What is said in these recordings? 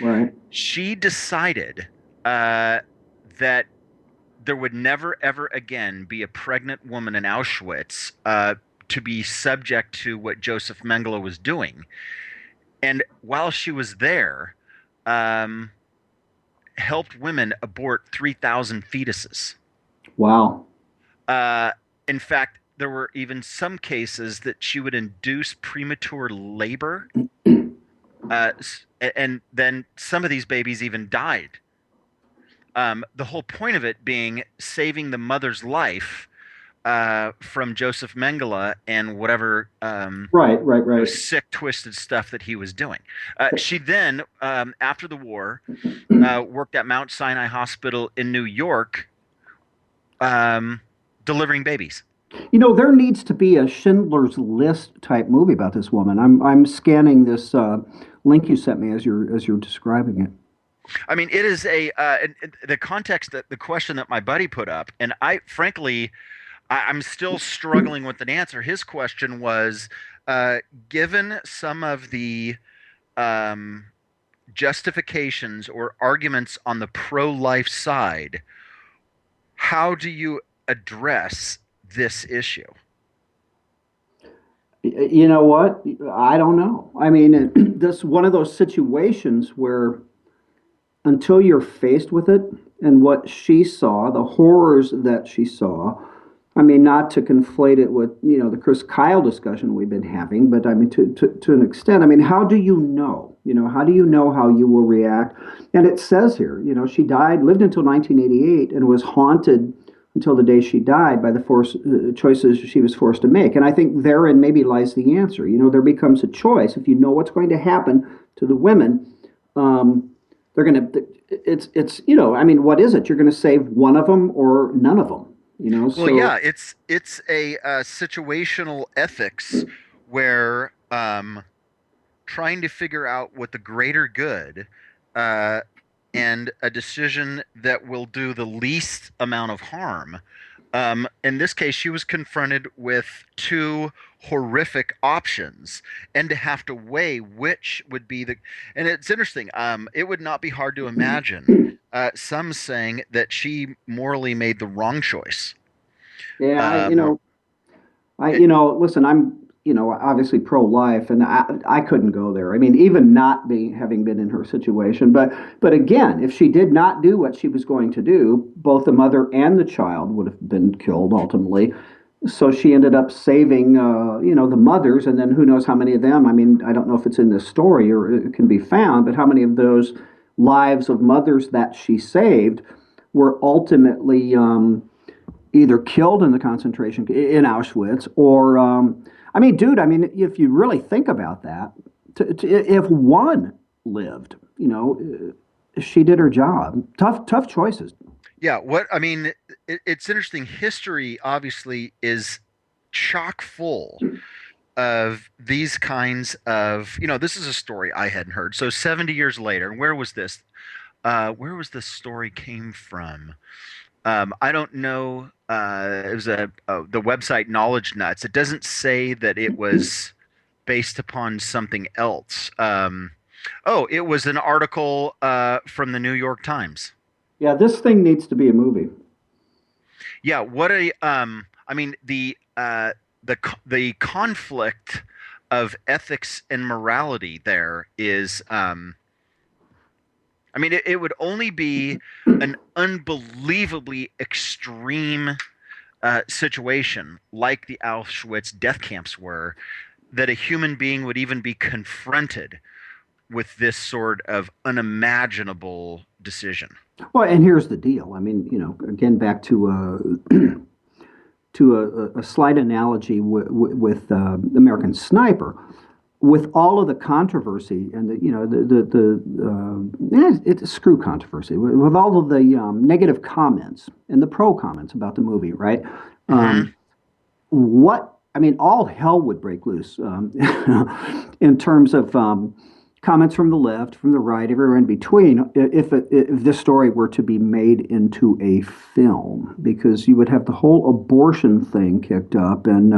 Right. She decided uh, that there would never, ever again be a pregnant woman in Auschwitz to be subject to what Joseph Mengele was doing. And while she was there, um, helped women abort 3,000 fetuses. Wow. Uh, in fact, there were even some cases that she would induce premature labor, uh, and then some of these babies even died. The whole point of it being saving the mother's life from Joseph Mengele and whatever Right, right, right. sick, twisted stuff that he was doing. She then, after the war, worked at Mount Sinai Hospital in New York, um, delivering babies. There needs to be a Schindler's List type movie about this woman. I'm scanning this link you sent me as you're describing it. I mean, it is the context that the question that my buddy put up, and I frankly, I'm still struggling with an answer. His question was, uh, given some of the um, justifications or arguments on the pro-life side, how do you address this issue? You know what? I don't know. I mean, this one of those situations where until you're faced with it and what she saw, the horrors that she saw. I mean, not to conflate it with, the Chris Kyle discussion we've been having, but I mean, to an extent, I mean, how do you know? How do you know how you will react? And it says here, she died, lived until 1988, and was haunted until the day she died by the choices she was forced to make. And I think therein maybe lies the answer. There becomes a choice. If you know what's going to happen to the women, um, they're going to, I mean, what is it? You're going to save one of them or none of them, Well, so yeah, it's a situational ethics where trying to figure out what the greater good uh, and a decision that will do the least amount of harm. In this case, she was confronted with two horrific options, and to have to weigh which would be the. And it's interesting. It would not be hard to imagine some saying that she morally made the wrong choice. yeah, Um, it, listen, I'm, obviously pro-life, and I couldn't go there. I mean, even not being having been in her situation, but again, if she did not do what she was going to do, both the mother and the child would have been killed ultimately. So she ended up saving, the mothers, and then who knows how many of them. I mean, I don't know if it's in this story or it can be found, but how many of those lives of mothers that she saved were ultimately either killed in the concentration in Auschwitz or I mean, dude, I mean, if you really think about that, if one lived, she did her job. Tough choices. yeah, what I mean, it's interesting. History obviously is chock full of these kinds of, this is a story I hadn't heard. So 70 years later, and where was this? Where was this story came from? I don't know. It was the website Knowledge Nuts. It doesn't say that it was based upon something else. Oh, it was an article from the New York Times. Yeah, this thing needs to be a movie. Yeah, what a I mean the conflict of ethics and morality there is I mean it would only be an unbelievably extreme situation like the Auschwitz death camps were that a human being would even be confronted with this sort of unimaginable decision. Well, and here's the deal. I mean, again, back to to a slight analogy with American Sniper. With all of the controversy and it's a screw controversy with all of the negative comments and the pro comments about the movie, right? Hmm. Um, what I mean, all hell would break loose in terms of comments from the left, from the right, everywhere in between. If this story were to be made into a film, because you would have the whole abortion thing kicked up, and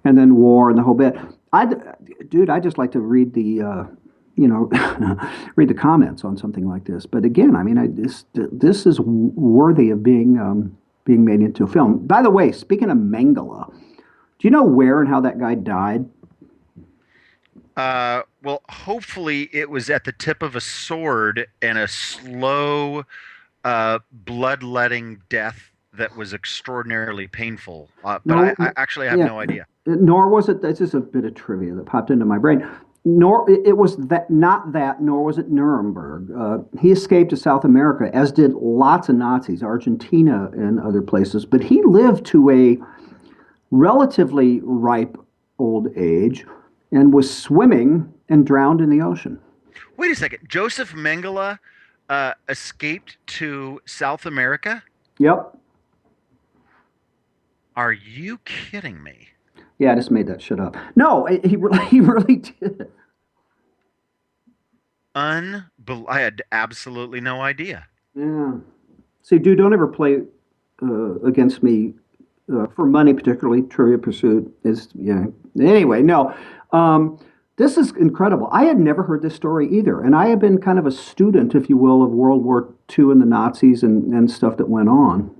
then war and the whole bit. I, dude, I just like to read read the comments on something like this. But again, I mean, this is worthy of being made into a film. By the way, speaking of Mengele, do you know where and how that guy died? Well, hopefully it was at the tip of a sword and a slow, bloodletting death that was extraordinarily painful. But No, I actually have yeah, no idea. nor was it. This is a bit of trivia that popped into my brain. Nor it was that not that, nor was it Nuremberg. He escaped to South America, as did lots of Nazis, Argentina and other places. But he lived to a relatively ripe old age and was swimming and drowned in the ocean. Wait a second. Joseph Mengele escaped to South America? Yep. Are you kidding me? Yeah, I just made that shit up. No, he really did. I had absolutely no idea. Yeah. See, dude, don't ever play against me for money, particularly Trivia Pursuit. Is yeah. Anyway, no. This is incredible. I had never heard this story either, and I have been kind of a student, if you will, of World War II and the Nazis and stuff that went on.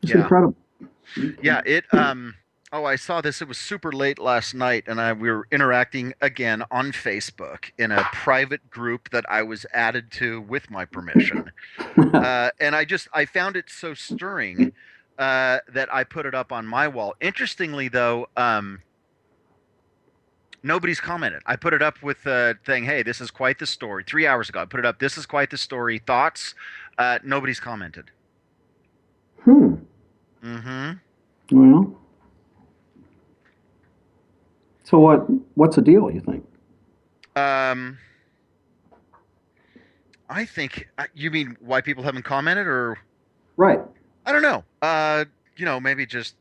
It's Yeah. incredible. Yeah, oh, I saw this. It was super late last night, and we were interacting again on Facebook in a private group that I was added to with my permission. And I found it so stirring that I put it up on my wall. Interestingly, though, nobody's commented. I put it up with a thing, hey, this is quite the story. 3 hours ago, I put it up, this is quite the story. Thoughts? Nobody's commented. Hmm. Mm-hmm. Well, so what's the deal, you think? Um, I think you mean why people haven't commented, or Right. I don't know. Maybe just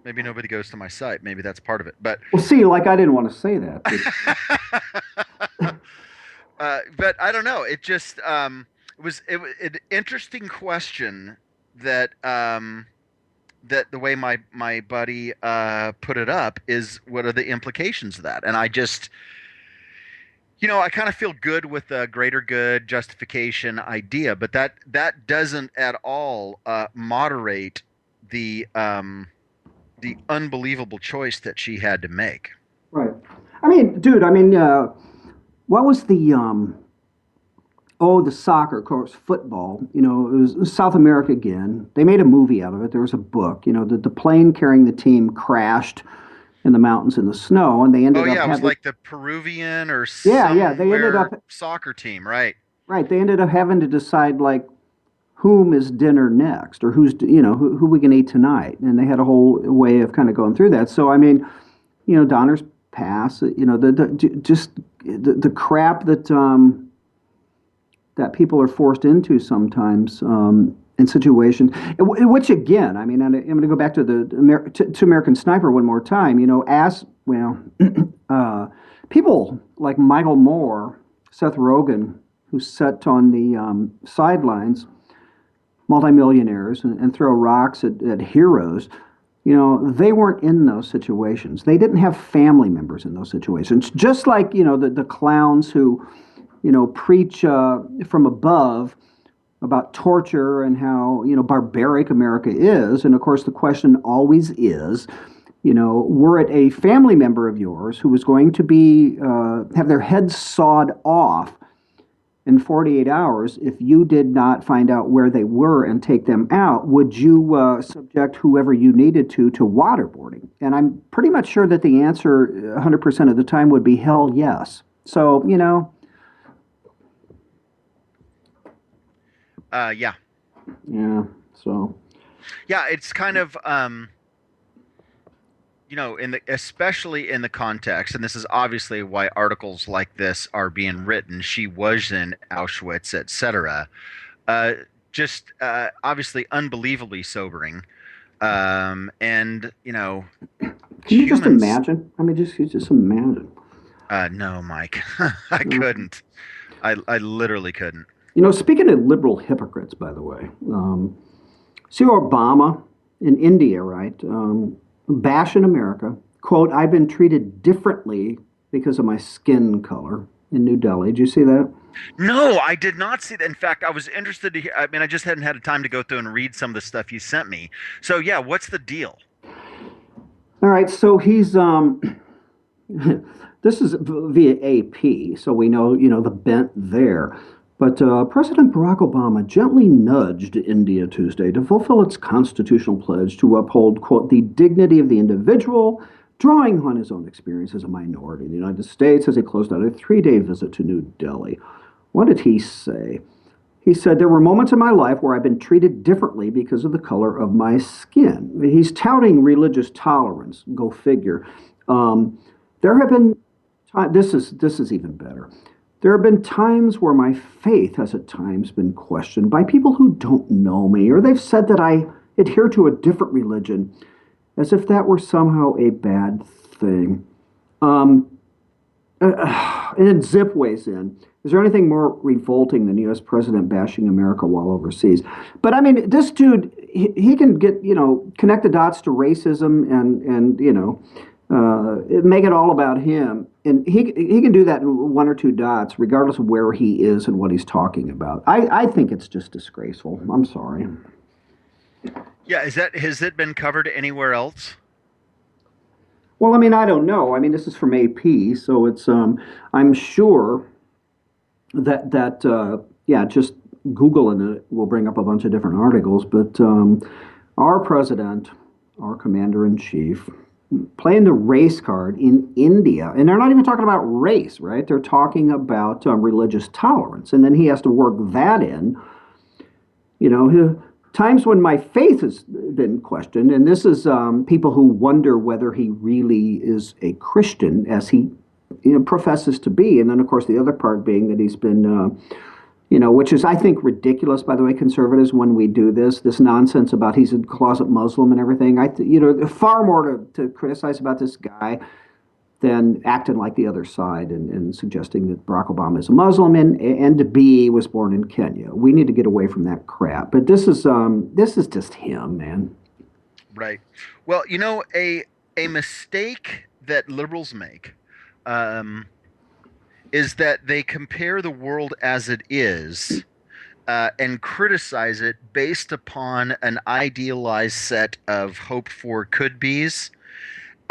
maybe nobody goes to my site. Maybe that's part of it. But Well, see, like I didn't want to say that. but I don't know. It just it was an interesting question that that the way my buddy put it up is what are the implications of that? And I just I kind of feel good with the greater good justification idea, but that doesn't at all moderate the unbelievable choice that she had to make. Right. I mean, dude. I mean, what was the the soccer, of course, football. It was South America again. They made a movie out of it. There was a book. The plane carrying the team crashed in the mountains in the snow, and they Oh ended up yeah, it was having. like the Peruvian or Yeah, they ended somewhere up soccer team, right? right. They ended up having to decide like whom is dinner next, or who we can eat tonight, and they had a whole way of kind of going through that. So I mean, Donner's Pass. Just the crap that people are forced into sometimes in situations. Which again, I mean, I'm going to go back to to American Sniper one more time. As well, people like Michael Moore, Seth Rogen, who sat on the sidelines, multimillionaires, and throw rocks at heroes. They weren't in those situations. They didn't have family members in those situations. Just like the clowns who preach from above about torture and how barbaric America is. And of course, the question always is, were it a family member of yours who was going to be have their heads sawed off in 48 hours, if you did not find out where they were and take them out, would you subject whoever you needed to waterboarding? And I'm pretty much sure that the answer 100% of the time would be hell yes. So, Yeah. yeah, so. Yeah, it's kind of especially in the context, and this is obviously why articles like this are being written. She was in Auschwitz, etc. Just obviously unbelievably sobering. And Can you just humans. imagine? I mean, just imagine. No, Mike, I couldn't. I literally couldn't. Speaking of liberal hypocrites, by the way, see Obama in India, right? Bash in America. Quote, I've been treated differently because of my skin color in New Delhi. Did you see that? No, I did not see that. In fact, I was interested to hear. I mean, I just hadn't had time to go through and read some of the stuff you sent me. So, yeah, what's the deal? All right, so he's this is via AP, so we know the bent there. But President Barack Obama gently nudged India Tuesday to fulfill its constitutional pledge to uphold, quote, the dignity of the individual, drawing on his own experience as a minority in the United States as he closed out a 3-day visit to New Delhi. What did he say? He said, there were moments in my life where I've been treated differently because of the color of my skin. He's touting religious tolerance. Go figure. There have been this is even better. There have been times where my faith has at times been questioned by people who don't know me, or they've said that I adhere to a different religion, as if that were somehow a bad thing. And then Zip weighs in. Is there anything more revolting than U.S. president bashing America while overseas? But I mean, this dude, he can get, connect the dots to racism and make it all about him. And he can do that in one or two dots, regardless of where he is and what he's talking about. I think it's just disgraceful. I'm sorry. Yeah, has it been covered anywhere else? Well, I mean, I don't know. I mean, this is from AP, so it's I'm sure that yeah, just Googling it will bring up a bunch of different articles. But our president, our commander in chief, playing the race card in India, and they're not even talking about race, right? They're talking about religious tolerance, and then he has to work that in. Times when my faith has been questioned, and this is people who wonder whether he really is a Christian, as he professes to be. And then, of course, the other part being that he's been, which is, I think, ridiculous, by the way, conservatives, when we do this nonsense about he's a closet Muslim and everything. Far more to criticize about this guy than acting like the other side and suggesting that Barack Obama is a Muslim and to be was born in Kenya. We need to get away from that crap. But this is just him, man. Right. Well, a mistake that liberals make is that they compare the world as it is and criticize it based upon an idealized set of hope for could-be's,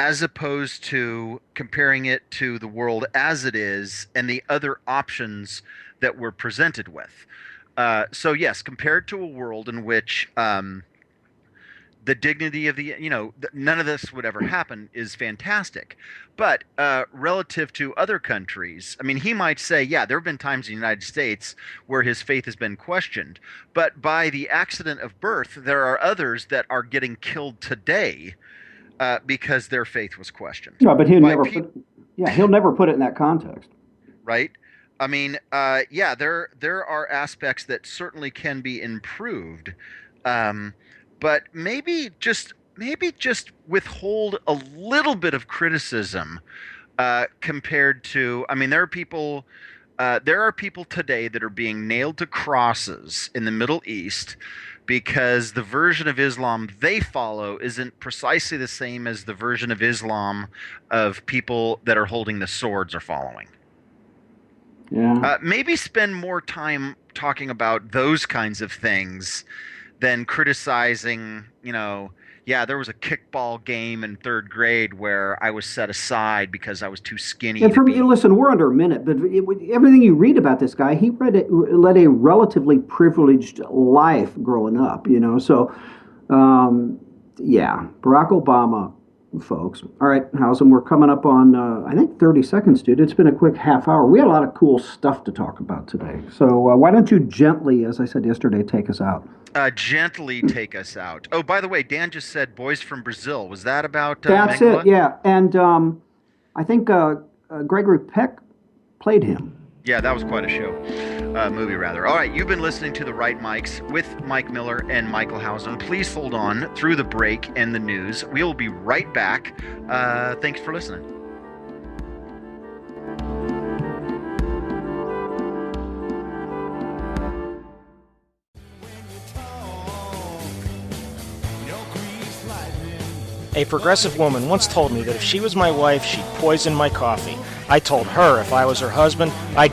as opposed to comparing it to the world as it is and the other options that we're presented with. So yes, compared to a world in which the dignity of none of this would ever happen is fantastic. But relative to other countries, I mean, he might say, yeah, there have been times in the United States where his faith has been questioned. But by the accident of birth, there are others that are getting killed today because their faith was questioned. Yeah, but he'll never put it in that context. Right? I mean, yeah, there are aspects that certainly can be improved, but maybe just withhold a little bit of criticism compared to. I mean, there are people today that are being nailed to crosses in the Middle East because the version of Islam they follow isn't precisely the same as the version of Islam of people that are holding the swords are following. Yeah. Maybe spend more time talking about those kinds of things than criticizing, yeah, there was a kickball game in third grade where I was set aside because I was too skinny. And listen, we're under a minute, but everything you read about this guy, he led a relatively privileged life growing up, So, yeah, Barack Obama, folks. All right, Hausen, we're coming up on, I think, 30 seconds, dude. It's been a quick half hour. We had a lot of cool stuff to talk about today. So why don't you gently, as I said yesterday, take us out? Gently take us out. Oh, by the way, Dan just said Boys from Brazil. Was that about That's Mengele? it, yeah. And I think Gregory Peck played him. Yeah, that was quite a show. Movie, rather. All right, you've been listening to The Right Mics with Mike Miller and Michael Hausen. Please hold on through the break and the news. We will be right back. Thanks for listening. A progressive woman once told me that if she was my wife, she'd poison my coffee. I told her if I was her husband, I'd